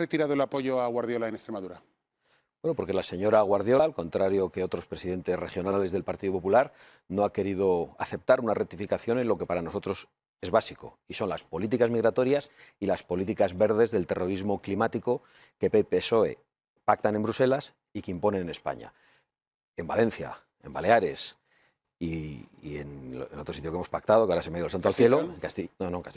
retirado el apoyo a Guardiola en Extremadura? Bueno, porque la señora Guardiola, al contrario que otros presidentes regionales del Partido Popular, no ha querido aceptar una rectificación en lo que para nosotros es básico, y son las políticas migratorias y las políticas verdes del terrorismo climático que PP y PSOE pactan en Bruselas y que imponen en España. En Valencia, en Baleares y en otro sitio que hemos pactado, que ahora se me ha ido el santo al cielo, en Castilla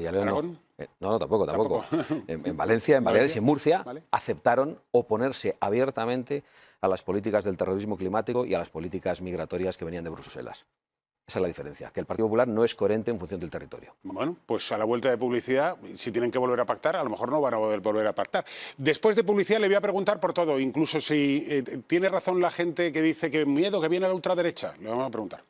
y León no. ¿Aragón? No, tampoco. Tampoco. En Valencia, en Baleares y en Murcia ¿Vale? aceptaron oponerse abiertamente a las políticas del terrorismo climático y a las políticas migratorias que venían de Bruselas. Esa es la diferencia, que el Partido Popular no es coherente en función del territorio. Bueno, pues a la vuelta de publicidad, si tienen que volver a pactar, a lo mejor no van a poder volver a pactar. Después de publicidad le voy a preguntar por todo, incluso si tiene razón la gente que dice que miedo, que viene a la ultraderecha. Le vamos a preguntar.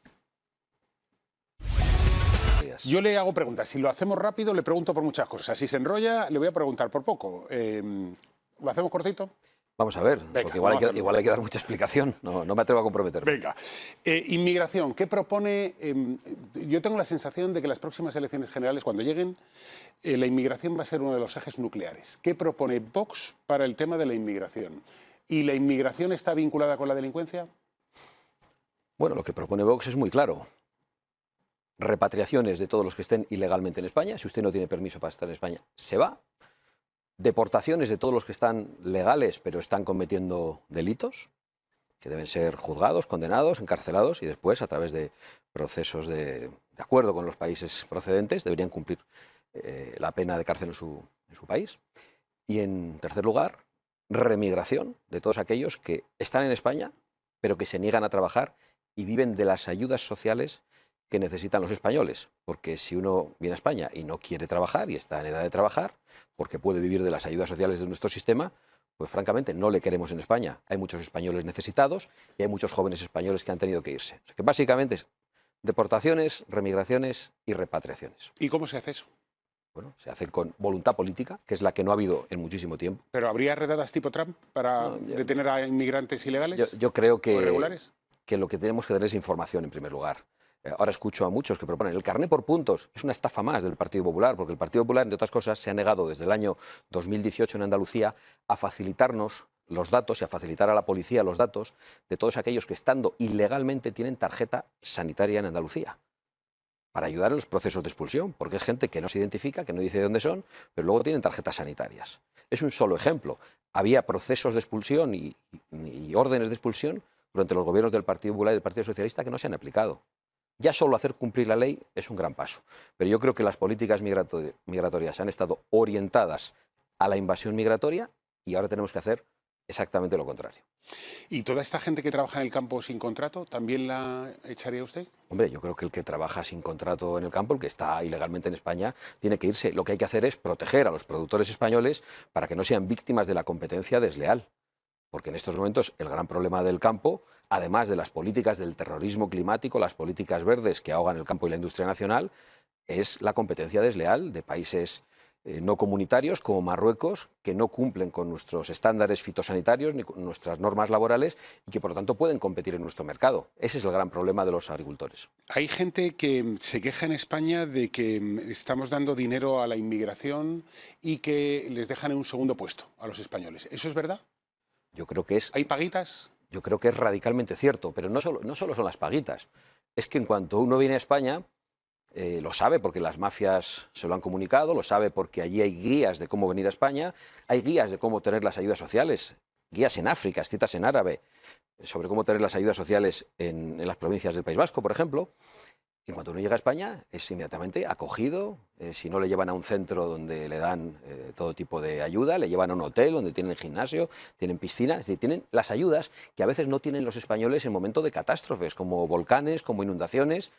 Yo le hago preguntas. Si lo hacemos rápido, le pregunto por muchas cosas. Si se enrolla, le voy a preguntar por poco. ¿Lo hacemos cortito? Vamos a ver, Venga, porque igual hay que dar mucha explicación. No me atrevo a comprometerme. Venga. Inmigración, ¿qué propone? Yo tengo la sensación de que las próximas elecciones generales, cuando lleguen, la inmigración va a ser uno de los ejes nucleares. ¿Qué propone Vox para el tema de la inmigración? ¿Y la inmigración está vinculada con la delincuencia? Bueno, lo que propone Vox es muy claro. Repatriaciones de todos los que estén ilegalmente en España. Si usted no tiene permiso para estar en España, se va. Deportaciones de todos los que están legales pero están cometiendo delitos, que deben ser juzgados, condenados, encarcelados y después, a través de procesos de acuerdo con los países procedentes, deberían cumplir la pena de cárcel en su país. Y en tercer lugar, remigración de todos aquellos que están en España pero que se niegan a trabajar y viven de las ayudas sociales que necesitan los españoles, porque si uno viene a España y no quiere trabajar y está en edad de trabajar, porque puede vivir de las ayudas sociales de nuestro sistema, pues francamente no le queremos en España. Hay muchos españoles necesitados y hay muchos jóvenes españoles que han tenido que irse. O sea que básicamente es deportaciones, remigraciones y repatriaciones. ¿Y cómo se hace eso? Bueno, se hace con voluntad política, que es la que no ha habido en muchísimo tiempo. ¿Pero habría redadas tipo Trump para detener a inmigrantes ilegales? Yo creo ¿O irregulares? que lo que tenemos que dar es información en primer lugar. Ahora escucho a muchos que proponen el carné por puntos. Es una estafa más del Partido Popular, porque el Partido Popular, entre otras cosas, se ha negado desde el año 2018 en Andalucía a facilitarnos los datos y a facilitar a la policía los datos de todos aquellos que, estando ilegalmente, tienen tarjeta sanitaria en Andalucía, para ayudar en los procesos de expulsión, porque es gente que no se identifica, que no dice de dónde son, pero luego tienen tarjetas sanitarias. Es un solo ejemplo. Había procesos de expulsión y órdenes de expulsión durante los gobiernos del Partido Popular y del Partido Socialista que no se han aplicado. Ya solo hacer cumplir la ley es un gran paso. Pero yo creo que las políticas migratorias han estado orientadas a la invasión migratoria y ahora tenemos que hacer exactamente lo contrario. ¿Y toda esta gente que trabaja en el campo sin contrato, también la echaría usted? Hombre, yo creo que el que trabaja sin contrato en el campo, el que está ilegalmente en España, tiene que irse. Lo que hay que hacer es proteger a los productores españoles para que no sean víctimas de la competencia desleal. Porque en estos momentos el gran problema del campo, además de las políticas del terrorismo climático, las políticas verdes que ahogan el campo y la industria nacional, es la competencia desleal de países no comunitarios como Marruecos, que no cumplen con nuestros estándares fitosanitarios ni con nuestras normas laborales y que por lo tanto pueden competir en nuestro mercado. Ese es el gran problema de los agricultores. Hay gente que se queja en España de que estamos dando dinero a la inmigración y que les dejan en un segundo puesto a los españoles. ¿Eso es verdad? Yo creo que es... ¿Hay paguitas? Yo creo que es radicalmente cierto, pero no solo son las paguitas. Es que en cuanto uno viene a España, lo sabe porque las mafias se lo han comunicado, lo sabe porque allí hay guías de cómo venir a España, hay guías de cómo tener las ayudas sociales, guías en África, escritas en árabe, sobre cómo tener las ayudas sociales en las provincias del País Vasco, por ejemplo. En cuanto uno llega a España, es inmediatamente acogido. Si no le llevan a un centro donde le dan todo tipo de ayuda, le llevan a un hotel donde tienen gimnasio, tienen piscina, es decir, tienen las ayudas que a veces no tienen los españoles en momentos de catástrofes, como volcanes, como inundaciones,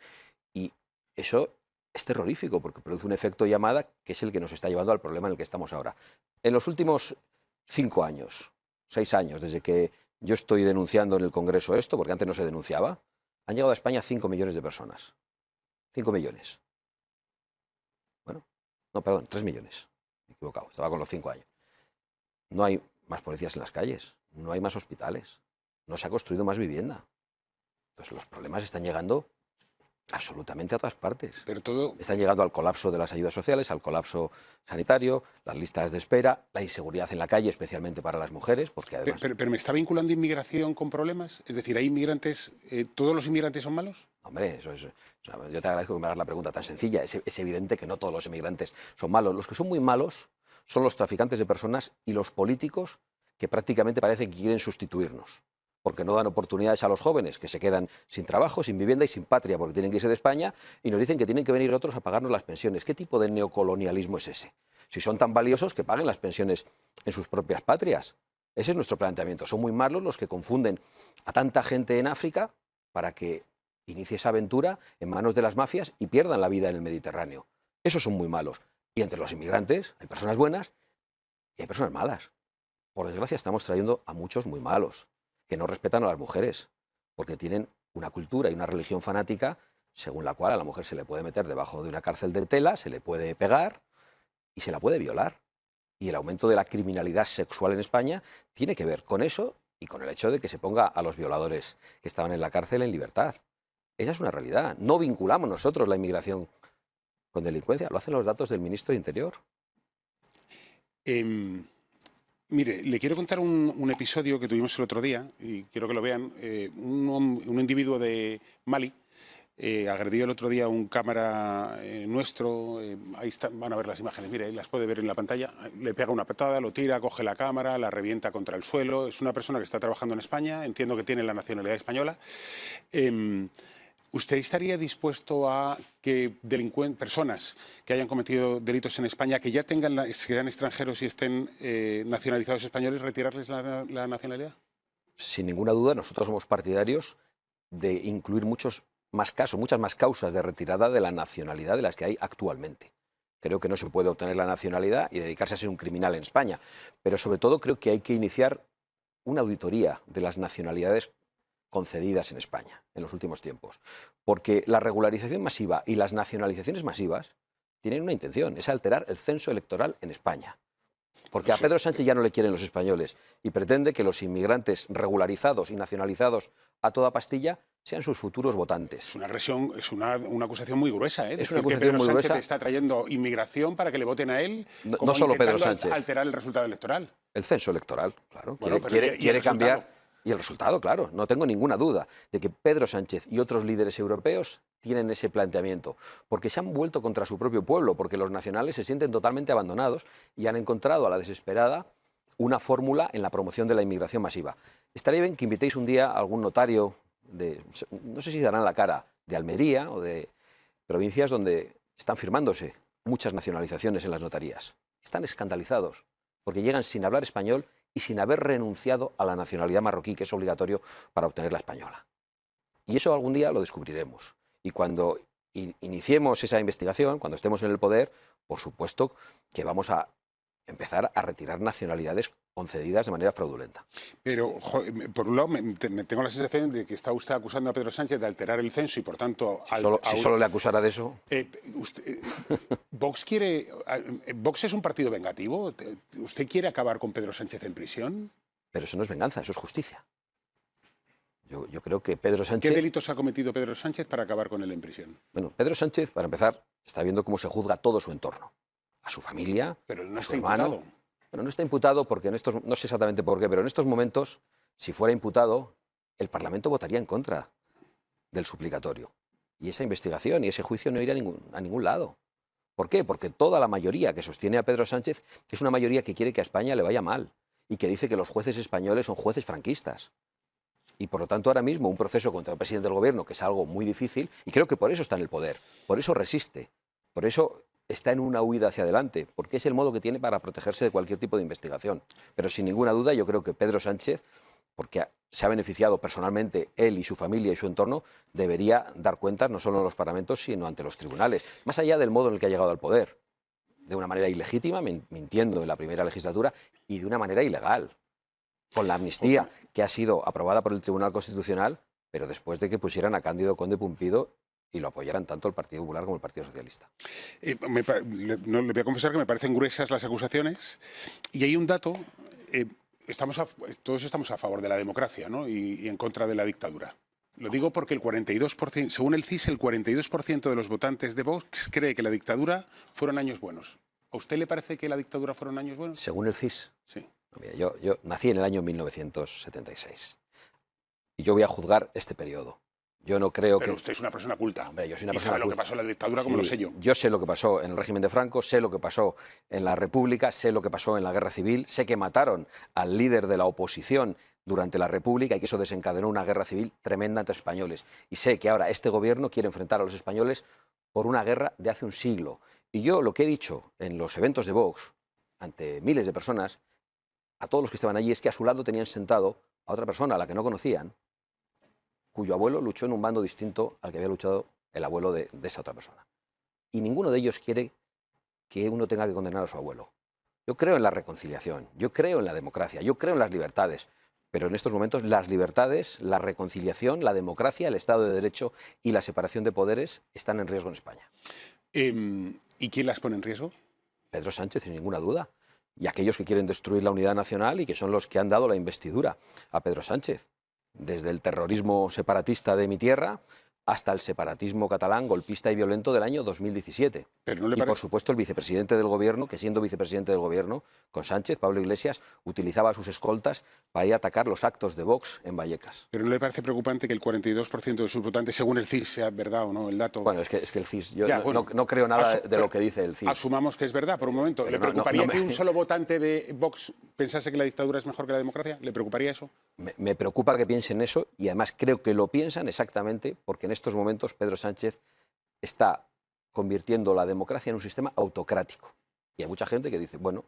y eso es terrorífico porque produce un efecto llamada que es el que nos está llevando al problema en el que estamos ahora. En los últimos 5 años, 6 años, desde que yo estoy denunciando en el Congreso esto, porque antes no se denunciaba, han llegado a España 5 millones de personas. 5 millones. Bueno, no, perdón, 3 millones. Me he equivocado, estaba con los 5 años. No hay más policías en las calles, no hay más hospitales, no se ha construido más vivienda. Entonces los problemas están llegando Absolutamente a todas partes. Pero todo... Están llegando al colapso de las ayudas sociales, al colapso sanitario, las listas de espera, la inseguridad en la calle, especialmente para las mujeres, porque además... Pero ¿me está vinculando inmigración con problemas? Es decir, ¿hay inmigrantes, todos los inmigrantes son malos? Hombre, eso es... O sea, yo te agradezco que me hagas la pregunta tan sencilla. Es evidente que no todos los inmigrantes son malos. Los que son muy malos son los traficantes de personas y los políticos que prácticamente parece que quieren sustituirnos, porque no dan oportunidades a los jóvenes que se quedan sin trabajo, sin vivienda y sin patria, porque tienen que irse de España y nos dicen que tienen que venir otros a pagarnos las pensiones. ¿Qué tipo de neocolonialismo es ese? Si son tan valiosos, que paguen las pensiones en sus propias patrias. Ese es nuestro planteamiento. Son muy malos los que confunden a tanta gente en África para que inicie esa aventura en manos de las mafias y pierdan la vida en el Mediterráneo. Esos son muy malos. Y entre los inmigrantes hay personas buenas y hay personas malas. Por desgracia estamos trayendo a muchos muy malos, que no respetan a las mujeres, porque tienen una cultura y una religión fanática según la cual a la mujer se le puede meter debajo de una cárcel de tela, se le puede pegar y se la puede violar. Y el aumento de la criminalidad sexual en España tiene que ver con eso y con el hecho de que se ponga a los violadores que estaban en la cárcel en libertad. Esa es una realidad. No vinculamos nosotros la inmigración con delincuencia, lo hacen los datos del ministro de Interior. Mire, le quiero contar un episodio que tuvimos el otro día, y quiero que lo vean. Un individuo de Mali agredió el otro día a un cámara nuestro. Ahí van a ver las imágenes, mire, las puede ver en la pantalla. Le pega una patada, lo tira, coge la cámara, la revienta contra el suelo. Es una persona que está trabajando en España, entiendo que tiene la nacionalidad española. ¿Usted estaría dispuesto a que personas que hayan cometido delitos en España, que ya sean extranjeros y estén nacionalizados españoles, retirarles la nacionalidad? Sin ninguna duda, nosotros somos partidarios de incluir muchas más causas de retirada de la nacionalidad de las que hay actualmente. Creo que no se puede obtener la nacionalidad y dedicarse a ser un criminal en España, pero sobre todo creo que hay que iniciar una auditoría de las nacionalidades concedidas en España en los últimos tiempos, porque la regularización masiva y las nacionalizaciones masivas tienen una intención, es alterar el censo electoral en España. Porque a Pedro Sánchez ya no le quieren los españoles y pretende que los inmigrantes regularizados y nacionalizados a toda pastilla sean sus futuros votantes. Es una agresión, es una acusación muy gruesa, ¿eh? Es una acusación que Pedro muy Sánchez gruesa. está trayendo inmigración para que le voten a él, No solo Pedro Sánchez. Alterar el resultado electoral. El censo electoral, claro. Bueno, quiere cambiar. Y el resultado, claro, no tengo ninguna duda de que Pedro Sánchez y otros líderes europeos tienen ese planteamiento, porque se han vuelto contra su propio pueblo, porque los nacionales se sienten totalmente abandonados y han encontrado a la desesperada una fórmula en la promoción de la inmigración masiva. Estaría bien que invitéis un día a algún notario no sé si darán la cara, de Almería o de provincias donde están firmándose muchas nacionalizaciones en las notarías. Están escandalizados porque llegan sin hablar español y sin haber renunciado a la nacionalidad marroquí, que es obligatorio para obtener la española. Y eso algún día lo descubriremos. Y cuando iniciemos esa investigación, cuando estemos en el poder, por supuesto que vamos a empezar a retirar nacionalidades concedidas de manera fraudulenta. Pero, por un lado, tengo la sensación de que está usted acusando a Pedro Sánchez de alterar el censo y, por tanto... Si solo le acusara de eso... ¿Vox es un partido vengativo? ¿Usted quiere acabar con Pedro Sánchez en prisión? Pero eso no es venganza, eso es justicia. Yo creo que Pedro Sánchez... ¿Qué delitos ha cometido Pedro Sánchez para acabar con él en prisión? Bueno, Pedro Sánchez, para empezar, está viendo cómo se juzga todo su entorno. A su familia, pero no a su está hermano. Imputado. Bueno, no está imputado porque no sé exactamente por qué, pero en estos momentos, si fuera imputado, el Parlamento votaría en contra del suplicatorio. Y esa investigación y ese juicio no iría a ningún lado. ¿Por qué? Porque toda la mayoría que sostiene a Pedro Sánchez es una mayoría que quiere que a España le vaya mal y que dice que los jueces españoles son jueces franquistas. Y por lo tanto ahora mismo un proceso contra el presidente del gobierno, que es algo muy difícil, y creo que por eso está en el poder, por eso resiste, por eso está en una huida hacia adelante, porque es el modo que tiene para protegerse de cualquier tipo de investigación. Pero sin ninguna duda yo creo que Pedro Sánchez, porque se ha beneficiado personalmente él y su familia y su entorno, debería dar cuentas no solo en los parlamentos, sino ante los tribunales, más allá del modo en el que ha llegado al poder, de una manera ilegítima, mintiendo en la primera legislatura, y de una manera ilegal, con la amnistía que ha sido aprobada por el Tribunal Constitucional, pero después de que pusieran a Cándido Conde Pumpido y lo apoyaran tanto el Partido Popular como el Partido Socialista. Le voy a confesar que me parecen gruesas las acusaciones, y hay un dato, todos estamos a favor de la democracia, ¿no? y en contra de la dictadura. Lo digo porque el 42%, según el CIS, el 42% de los votantes de Vox cree que la dictadura fueron años buenos. ¿A usted le parece que la dictadura fueron años buenos? Según el CIS. Sí. Mira, yo nací en el año 1976 y yo voy a juzgar este periodo. Yo no creo Pero que... usted es una persona culta. Hombre, yo soy una y persona sabe lo que culta. pasó en la dictadura como Sí, lo sé yo. Yo sé lo que pasó en el régimen de Franco, sé lo que pasó en la República, sé lo que pasó en la Guerra Civil, sé que mataron al líder de la oposición durante la República y que eso desencadenó una guerra civil tremenda entre españoles. Y sé que ahora este gobierno quiere enfrentar a los españoles por una guerra de hace un siglo. Y yo lo que he dicho en los eventos de Vox, ante miles de personas, a todos los que estaban allí, es que a su lado tenían sentado a otra persona, a la que no conocían, cuyo abuelo luchó en un bando distinto al que había luchado el abuelo de esa otra persona. Y ninguno de ellos quiere que uno tenga que condenar a su abuelo. Yo creo en la reconciliación, yo creo en la democracia, yo creo en las libertades, pero en estos momentos las libertades, la reconciliación, la democracia, el Estado de Derecho y la separación de poderes están en riesgo en España. ¿Y quién las pone en riesgo? Pedro Sánchez, sin ninguna duda. Y aquellos que quieren destruir la unidad nacional y que son los que han dado la investidura a Pedro Sánchez. Desde el terrorismo separatista de mi tierra hasta el separatismo catalán golpista y violento del año 2017. Pero ¿no le y parece? por supuesto el vicepresidente del gobierno, que siendo vicepresidente del gobierno, con Sánchez, Pablo Iglesias, utilizaba a sus escoltas para ir a atacar los actos de Vox en Vallecas. ¿Pero no le parece preocupante que el 42% de sus votantes, según el CIS, sea verdad o no el dato? Bueno, es que el CIS, yo Ya, no creo nada de lo que dice el CIS. Asumamos que es verdad por un momento. Pero ¿Le preocuparía no que un solo votante de Vox pensase que la dictadura es mejor que la democracia? ¿Le preocuparía eso? Me preocupa que piensen eso y además creo que lo piensan exactamente porque en estos momentos Pedro Sánchez está convirtiendo la democracia en un sistema autocrático. Y hay mucha gente que dice, bueno,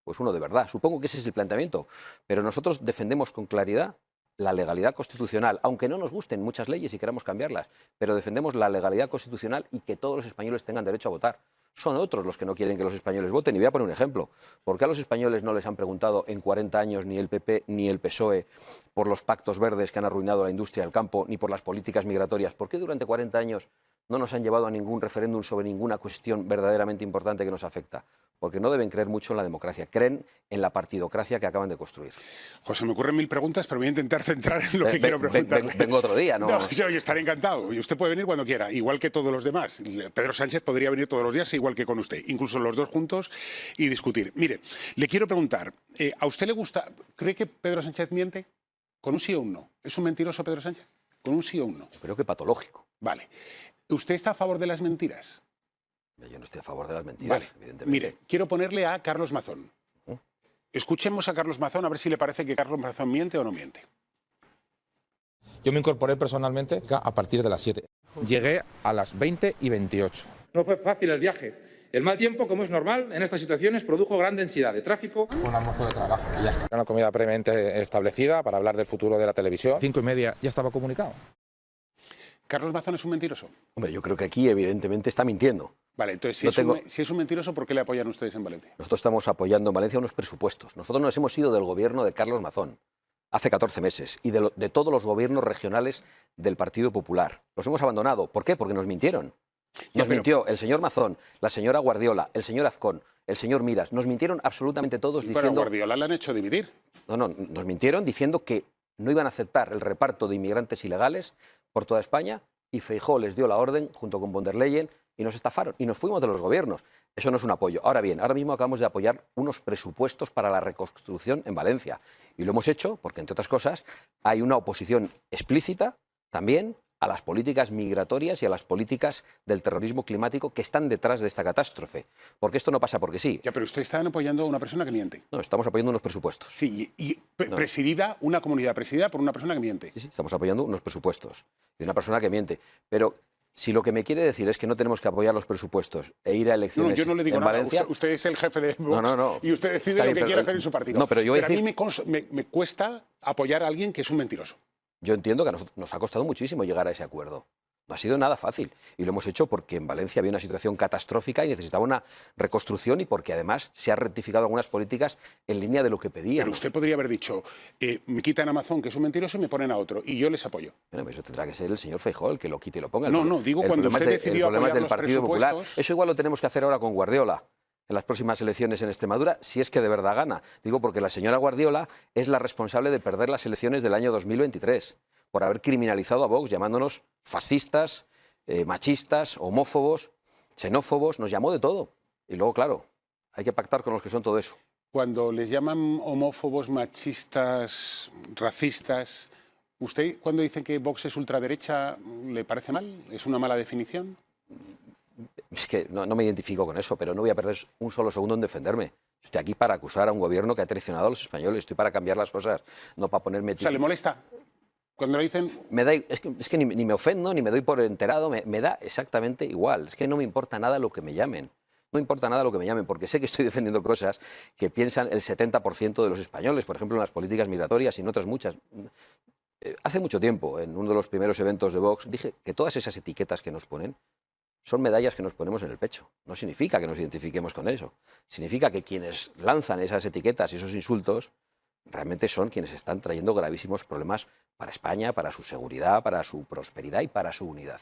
pues uno de verdad, supongo que ese es el planteamiento, pero nosotros defendemos con claridad la legalidad constitucional, aunque no nos gusten muchas leyes y queramos cambiarlas, pero defendemos la legalidad constitucional y que todos los españoles tengan derecho a votar. Son otros los que no quieren que los españoles voten. Y voy a poner un ejemplo. ¿Por qué a los españoles no les han preguntado en 40 años ni el PP ni el PSOE por los pactos verdes que han arruinado la industria del campo, ni por las políticas migratorias? ¿Por qué durante 40 años no nos han llevado a ningún referéndum sobre ninguna cuestión verdaderamente importante que nos afecta? Porque no deben creer mucho en la democracia, creen en la partidocracia que acaban de construir. José, me ocurren 1000 preguntas, pero voy a intentar centrar en lo que quiero preguntarle. Vengo otro día, ¿no? No, yo estaré encantado. Y usted puede venir cuando quiera, igual que todos los demás. Pedro Sánchez podría venir todos los días, igual que con usted, incluso los dos juntos, y discutir. Mire, le quiero preguntar, ¿a usted le gusta, cree que Pedro Sánchez miente? ¿Con un sí o un no? ¿Es un mentiroso Pedro Sánchez? ¿Con un sí o un no? Creo que patológico. Vale. ¿Usted está a favor de las mentiras? Yo no estoy a favor de las mentiras, Vale. evidentemente. Mire, quiero ponerle a Carlos Mazón. Escuchemos a Carlos Mazón a ver si le parece que Carlos Mazón miente o no miente. Yo me incorporé personalmente a partir de las 7. Llegué a las 20:28. No fue fácil el viaje. El mal tiempo, como es normal, en estas situaciones produjo gran densidad de tráfico. Fue un almuerzo de trabajo y ya está. Era una comida previamente establecida para hablar del futuro de la televisión. 5:30 ya estaba comunicado. ¿Carlos Mazón es un mentiroso? Hombre, yo creo que aquí evidentemente está mintiendo. Vale, entonces si es un mentiroso, ¿por qué le apoyan ustedes en Valencia? Nosotros estamos apoyando en Valencia unos presupuestos. Nosotros nos hemos ido del gobierno de Carlos Mazón hace 14 meses y de todos los gobiernos regionales del Partido Popular. Los hemos abandonado. ¿Por qué? Porque nos mintieron. Nos mintió el señor Mazón, la señora Guardiola, el señor Azcón, el señor Miras. Nos mintieron absolutamente todos Sí, diciendo... pero a Guardiola le han hecho dimitir. No, nos mintieron diciendo que no iban a aceptar el reparto de inmigrantes ilegales por toda España y Feijóo les dio la orden junto con von der Leyen y nos estafaron y nos fuimos de los gobiernos. Eso no es un apoyo. Ahora bien, ahora mismo acabamos de apoyar unos presupuestos para la reconstrucción en Valencia y lo hemos hecho porque, entre otras cosas, hay una oposición explícita también a las políticas migratorias y a las políticas del terrorismo climático que están detrás de esta catástrofe. Porque esto no pasa porque sí. Ya, pero ustedes están apoyando a una persona que miente. No, estamos apoyando unos presupuestos. Sí, presidida, una comunidad presidida por una persona que miente. Sí, estamos apoyando unos presupuestos de una persona que miente. Pero si lo que me quiere decir es que no tenemos que apoyar los presupuestos e ir a elecciones No, yo no le digo en nada. Valencia... Usted es el jefe de Vox No. y usted decide Está lo bien, que quiere hacer en su partido. No, pero yo voy a a mí decir... me cuesta apoyar a alguien que es un mentiroso. Yo entiendo que a nosotros nos ha costado muchísimo llegar a ese acuerdo. No ha sido nada fácil. Y lo hemos hecho porque en Valencia había una situación catastrófica y necesitaba una reconstrucción y porque además se han rectificado algunas políticas en línea de lo que pedíamos. Pero usted podría haber dicho, me quitan a Amazon, que es un mentiroso, y me ponen a otro. Y yo les apoyo. Bueno, pues eso tendrá que ser el señor Feijóo el que lo quite y lo ponga. No, digo cuando usted decidió apoyar del los Partido Popular. presupuestos... Eso igual lo tenemos que hacer ahora con Guardiola en las próximas elecciones en Extremadura, si es que de verdad gana. Digo porque la señora Guardiola es la responsable de perder las elecciones del año 2023. por haber criminalizado a Vox, llamándonos fascistas, machistas, homófobos, xenófobos, nos llamó de todo. Y luego, claro, hay que pactar con los que son todo eso. Cuando les llaman homófobos, machistas, racistas, ¿usted cuando dicen que Vox es ultraderecha le parece mal? ¿Es una mala definición? Es que no me identifico con eso, pero no voy a perder un solo segundo en defenderme. Estoy aquí para acusar a un gobierno que ha traicionado a los españoles. Estoy para cambiar las cosas, no para ponerme... O sea, ¿le molesta? Cuando le dicen... Es que ni me ofendo, ni me doy por enterado, me da exactamente igual. Es que no me importa nada lo que me llamen. No me importa nada lo que me llamen, porque sé que estoy defendiendo cosas que piensan el 70% de los españoles, por ejemplo, en las políticas migratorias y en otras muchas. Hace mucho tiempo, en uno de los primeros eventos de Vox, dije que todas esas etiquetas que nos ponen son medallas que nos ponemos en el pecho. No significa que nos identifiquemos con eso. Significa que quienes lanzan esas etiquetas y esos insultos realmente son quienes están trayendo gravísimos problemas para España, para su seguridad, para su prosperidad y para su unidad.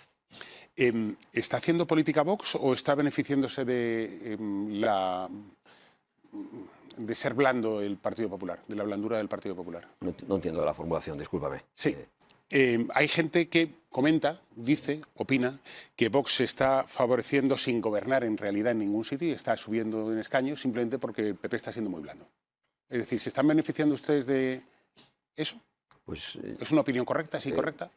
¿Está haciendo política Vox o está beneficiándose de ser blando el Partido Popular, de la blandura del Partido Popular? No entiendo la formulación, discúlpame. Sí. Hay gente que comenta, dice, opina, que Vox se está favoreciendo sin gobernar en realidad en ningún sitio y está subiendo en escaños simplemente porque el PP está siendo muy blando. Es decir, ¿se están beneficiando ustedes de eso? Pues, ¿Es una opinión correcta, es incorrecta?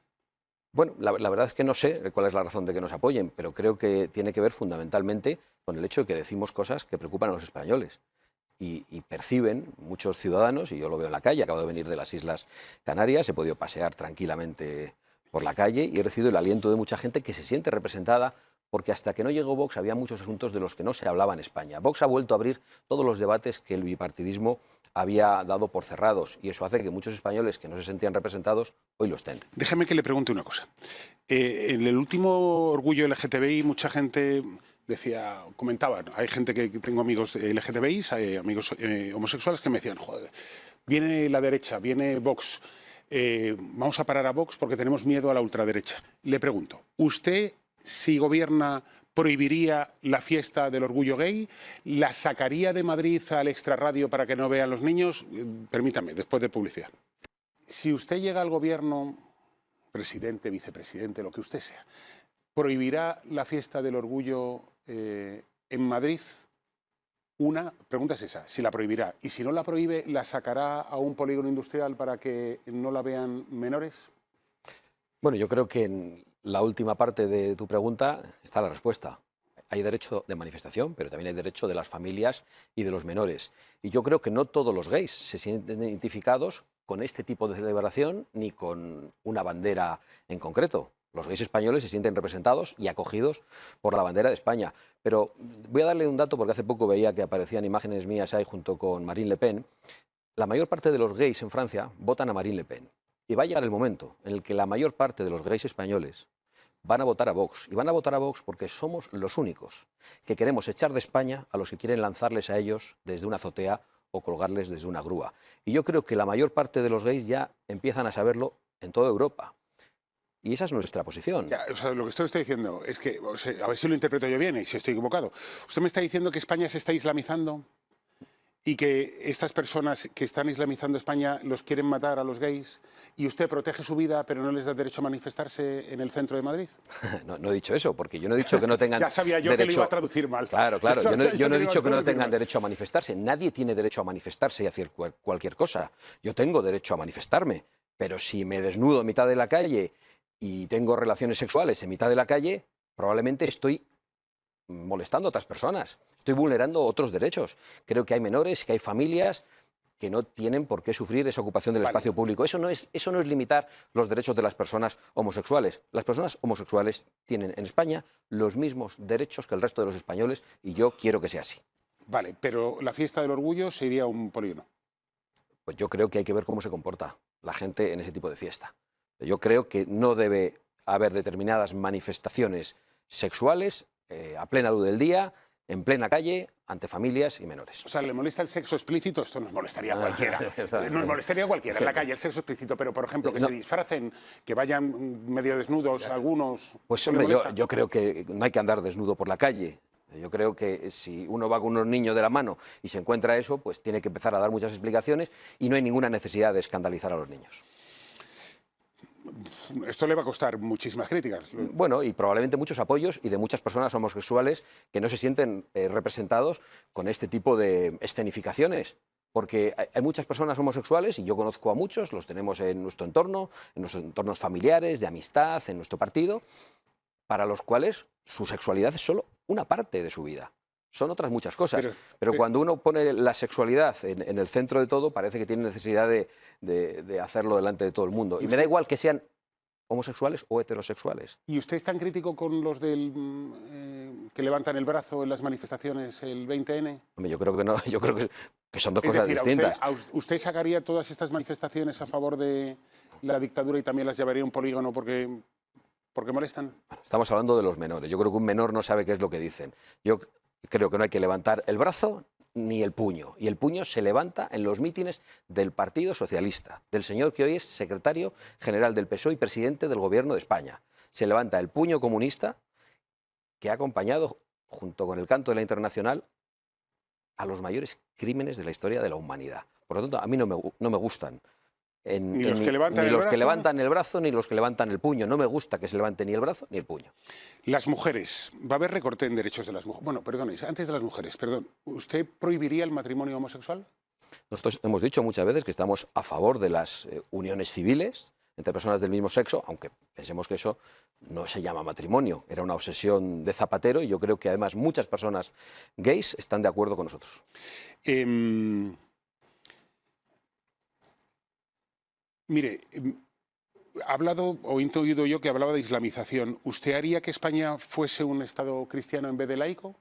Bueno, la verdad es que no sé cuál es la razón de que nos apoyen, pero creo que tiene que ver fundamentalmente con el hecho de que decimos cosas que preocupan a los españoles. Y perciben muchos ciudadanos, y yo lo veo en la calle, acabo de venir de las Islas Canarias, he podido pasear tranquilamente por la calle y he recibido el aliento de mucha gente que se siente representada, porque hasta que no llegó Vox había muchos asuntos de los que no se hablaba en España. Vox ha vuelto a abrir todos los debates que el bipartidismo había dado por cerrados, y eso hace que muchos españoles que no se sentían representados hoy lo estén. Déjeme que le pregunte una cosa. En el último orgullo LGTBI mucha gente comentaba, hay gente que tengo amigos LGTBI, amigos homosexuales que me decían, joder, viene la derecha, viene Vox, vamos a parar a Vox porque tenemos miedo a la ultraderecha. Le pregunto, ¿usted, si gobierna, prohibiría la fiesta del orgullo gay? ¿La sacaría de Madrid al extrarradio para que no vean los niños? Permítame, después de publicidad. Si usted llega al gobierno, presidente, vicepresidente, lo que usted sea, ¿prohibirá la fiesta del orgullo en Madrid? Una pregunta es esa, si la prohibirá. Y si no la prohíbe, ¿la sacará a un polígono industrial para que no la vean menores? Bueno, yo creo que en la última parte de tu pregunta está la respuesta. Hay derecho de manifestación, pero también hay derecho de las familias y de los menores. Y yo creo que no todos los gays se sienten identificados con este tipo de celebración ni con una bandera en concreto. Los gays españoles se sienten representados y acogidos por la bandera de España. Pero voy a darle un dato porque hace poco veía que aparecían imágenes mías ahí junto con Marine Le Pen. La mayor parte de los gays en Francia votan a Marine Le Pen. Y va a llegar el momento en el que la mayor parte de los gays españoles van a votar a Vox. Y van a votar a Vox porque somos los únicos que queremos echar de España a los que quieren lanzarles a ellos desde una azotea o colgarles desde una grúa. Y yo creo que la mayor parte de los gays ya empiezan a saberlo en toda Europa. Y esa es nuestra posición. Ya, o sea, lo que usted está diciendo es que, a ver si lo interpreto yo bien y si estoy equivocado. Usted me está diciendo que España se está islamizando y que estas personas que están islamizando España los quieren matar a los gays y usted protege su vida pero no les da derecho a manifestarse en el centro de Madrid. No he dicho eso, porque yo no he dicho que no tengan ya sabía yo derecho... que lo iba a traducir mal. Claro, yo no he dicho que no tengan derecho a manifestarse. Nadie tiene derecho a manifestarse y hacer cualquier cosa. Yo tengo derecho a manifestarme, pero si me desnudo en mitad de la calle y tengo relaciones sexuales en mitad de la calle, probablemente estoy molestando a otras personas, estoy vulnerando otros derechos. Creo que hay menores, que hay familias que no tienen por qué sufrir esa ocupación del espacio público. Eso no es limitar los derechos de las personas homosexuales. Las personas homosexuales tienen en España los mismos derechos que el resto de los españoles y yo quiero que sea así. Vale, pero la fiesta del orgullo se iría a un polígono. Pues yo creo que hay que ver cómo se comporta la gente en ese tipo de fiesta. Yo creo que no debe haber determinadas manifestaciones sexuales a plena luz del día, en plena calle, ante familias y menores. O sea, ¿le molesta el sexo explícito? Esto nos molestaría a cualquiera. Nos molestaría a cualquiera en la calle el sexo explícito, pero, por ejemplo, que se disfracen, que vayan medio desnudos algunos... Pues hombre, yo creo que no hay que andar desnudo por la calle. Yo creo que si uno va con unos niños de la mano y se encuentra eso, pues tiene que empezar a dar muchas explicaciones y no hay ninguna necesidad de escandalizar a los niños. Esto le va a costar muchísimas críticas. Bueno, y probablemente muchos apoyos y de muchas personas homosexuales que no se sienten representados con este tipo de escenificaciones. Porque hay muchas personas homosexuales, y yo conozco a muchos, los tenemos en nuestro entorno, en nuestros entornos familiares, de amistad, en nuestro partido, para los cuales su sexualidad es solo una parte de su vida. Son otras muchas cosas. Pero cuando uno pone la sexualidad en el centro de todo, parece que tiene necesidad de hacerlo delante de todo el mundo. Y me da igual que sean homosexuales o heterosexuales. ¿Y usted es tan crítico con los que levantan el brazo en las manifestaciones el 20N? Hombre, yo creo que no, yo creo que son dos cosas distintas. ¿Usted sacaría todas estas manifestaciones a favor de la dictadura y también las llevaría a un polígono porque molestan? Estamos hablando de los menores. Yo creo que un menor no sabe qué es lo que dicen. Yo creo que no hay que levantar el brazo ni el puño. Y el puño se levanta en los mítines del Partido Socialista, del señor que hoy es secretario general del PSOE y presidente del Gobierno de España. Se levanta el puño comunista que ha acompañado, junto con el canto de la Internacional, a los mayores crímenes de la historia de la humanidad. Por lo tanto, a mí no me gustan. Ni los que levantan el brazo ni los que levantan el puño. No me gusta que se levante ni el brazo ni el puño. Las mujeres. Va a haber recorte en derechos de las mujeres. Bueno, perdón, antes de las mujeres, perdón. ¿Usted prohibiría el matrimonio homosexual? Nosotros hemos dicho muchas veces que estamos a favor de las uniones civiles entre personas del mismo sexo, aunque pensemos que eso no se llama matrimonio. Era una obsesión de Zapatero y yo creo que además muchas personas gays están de acuerdo con nosotros. Mire, ha hablado, o he intuido yo que hablaba de islamización. ¿Usted haría que España fuese un Estado cristiano en vez de laico?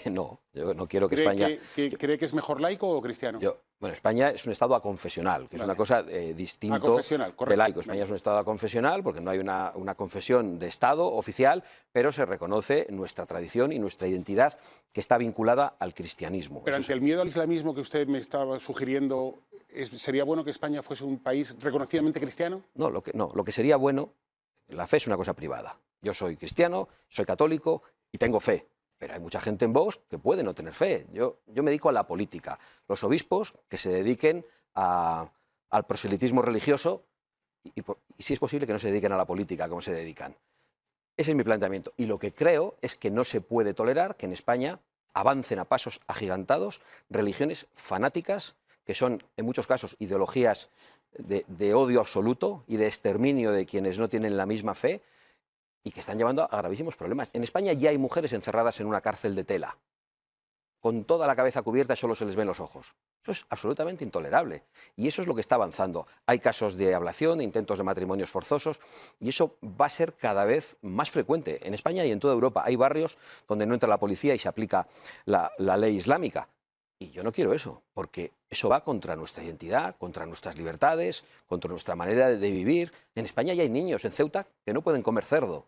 No, yo no quiero que España... ¿Cree que es mejor laico o cristiano? Bueno, España es un Estado aconfesional, que es una cosa distinta de laico. España es un Estado aconfesional porque no hay una confesión de Estado oficial, pero se reconoce nuestra tradición y nuestra identidad que está vinculada al cristianismo. Pero ante el miedo al islamismo que usted me estaba sugiriendo, ¿sería bueno que España fuese un país reconocidamente cristiano? No, lo que sería bueno, la fe es una cosa privada. Yo soy cristiano, soy católico y tengo fe. Pero hay mucha gente en Vox que puede no tener fe. Yo me dedico a la política. Los obispos que se dediquen al proselitismo religioso y si es posible que no se dediquen a la política como se dedican. Ese es mi planteamiento. Y lo que creo es que no se puede tolerar que en España avancen a pasos agigantados religiones fanáticas que son en muchos casos ideologías de odio absoluto y de exterminio de quienes no tienen la misma fe, y que están llevando a gravísimos problemas. En España ya hay mujeres encerradas en una cárcel de tela, con toda la cabeza cubierta y solo se les ven los ojos. Eso es absolutamente intolerable. Y eso es lo que está avanzando. Hay casos de ablación, de intentos de matrimonios forzosos, y eso va a ser cada vez más frecuente. En España y en toda Europa hay barrios donde no entra la policía y se aplica la ley islámica. Y yo no quiero eso, porque eso va contra nuestra identidad, contra nuestras libertades, contra nuestra manera de vivir. En España ya hay niños en Ceuta que no pueden comer cerdo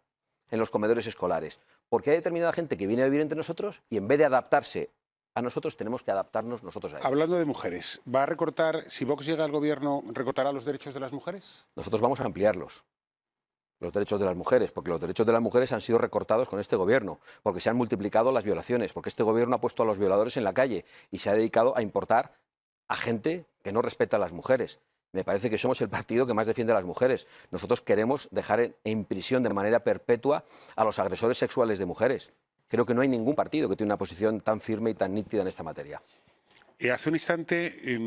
en los comedores escolares, porque hay determinada gente que viene a vivir entre nosotros y en vez de adaptarse a nosotros, tenemos que adaptarnos nosotros a ellos. Hablando de mujeres, ¿va a recortar, si Vox llega al gobierno, recortará los derechos de las mujeres? Nosotros vamos a ampliarlos, los derechos de las mujeres, porque los derechos de las mujeres han sido recortados con este gobierno, porque se han multiplicado las violaciones, porque este gobierno ha puesto a los violadores en la calle y se ha dedicado a importar a gente que no respeta a las mujeres. Me parece que somos el partido que más defiende a las mujeres. Nosotros queremos dejar en prisión de manera perpetua a los agresores sexuales de mujeres. Creo que no hay ningún partido que tiene una posición tan firme y tan nítida en esta materia. Hace un instante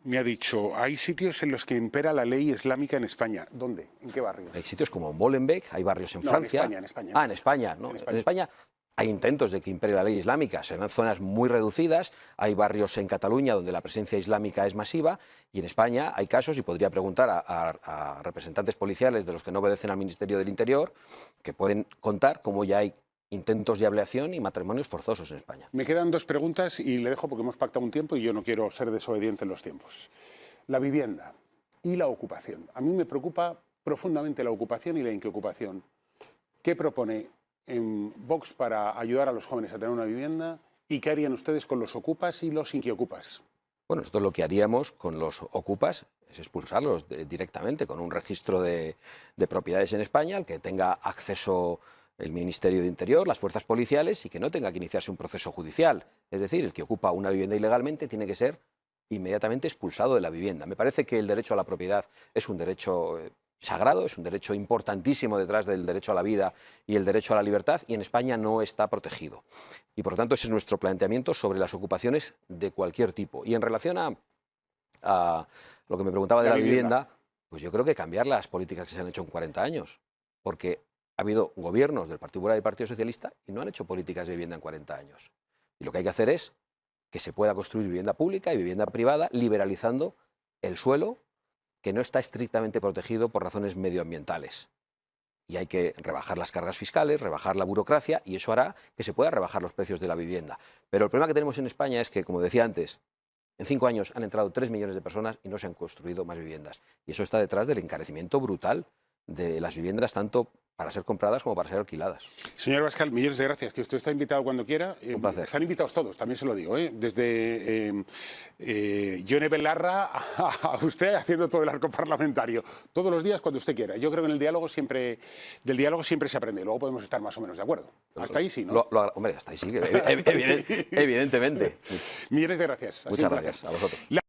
me ha dicho, hay sitios en los que impera la ley islámica en España. ¿Dónde? ¿En qué barrios? Hay sitios como Molenbeek, hay barrios en Francia. En España. En España. ¿No? En España hay intentos de que impere la ley islámica, serán zonas muy reducidas, hay barrios en Cataluña donde la presencia islámica es masiva y en España hay casos, y podría preguntar a representantes policiales de los que no obedecen al Ministerio del Interior, que pueden contar cómo ya hay intentos de ablación y matrimonios forzosos en España. Me quedan dos preguntas y le dejo porque hemos pactado un tiempo y yo no quiero ser desobediente en los tiempos. La vivienda y la ocupación. A mí me preocupa profundamente la ocupación y la inquiocupación. ¿Qué propone en Vox para ayudar a los jóvenes a tener una vivienda? ¿Y qué harían ustedes con los ocupas y los inquiocupas? Bueno, nosotros lo que haríamos con los ocupas es expulsarlos directamente con un registro de propiedades en España al que tenga acceso el Ministerio de Interior, las fuerzas policiales, y que no tenga que iniciarse un proceso judicial. Es decir, el que ocupa una vivienda ilegalmente tiene que ser inmediatamente expulsado de la vivienda. Me parece que el derecho a la propiedad es un derecho sagrado, es un derecho importantísimo detrás del derecho a la vida y el derecho a la libertad, y en España no está protegido. Y por lo tanto ese es nuestro planteamiento sobre las ocupaciones de cualquier tipo. Y en relación a lo que me preguntaba de la vivienda, pues yo creo que cambiar las políticas que se han hecho en 40 años, porque ha habido gobiernos del Partido Popular y del Partido Socialista y no han hecho políticas de vivienda en 40 años. Y lo que hay que hacer es que se pueda construir vivienda pública y vivienda privada, liberalizando el suelo, que no está estrictamente protegido por razones medioambientales. Y hay que rebajar las cargas fiscales, rebajar la burocracia, y eso hará que se puedan rebajar los precios de la vivienda. Pero el problema que tenemos en España es que, como decía antes, en 5 años han entrado 3 millones de personas y no se han construido más viviendas. Y eso está detrás del encarecimiento brutal de las viviendas, tanto para ser compradas como para ser alquiladas. Señor Abascal, millones de gracias, que usted está invitado cuando quiera. Un placer. Están invitados todos, también se lo digo, desde Yone Belarra a usted haciendo todo el arco parlamentario, todos los días cuando usted quiera. Yo creo que en el diálogo del diálogo siempre se aprende, luego podemos estar más o menos de acuerdo. Hasta ahí sí, ¿no? Hombre, hasta ahí sí, evidentemente. Millones de gracias. Muchas gracias a vosotros.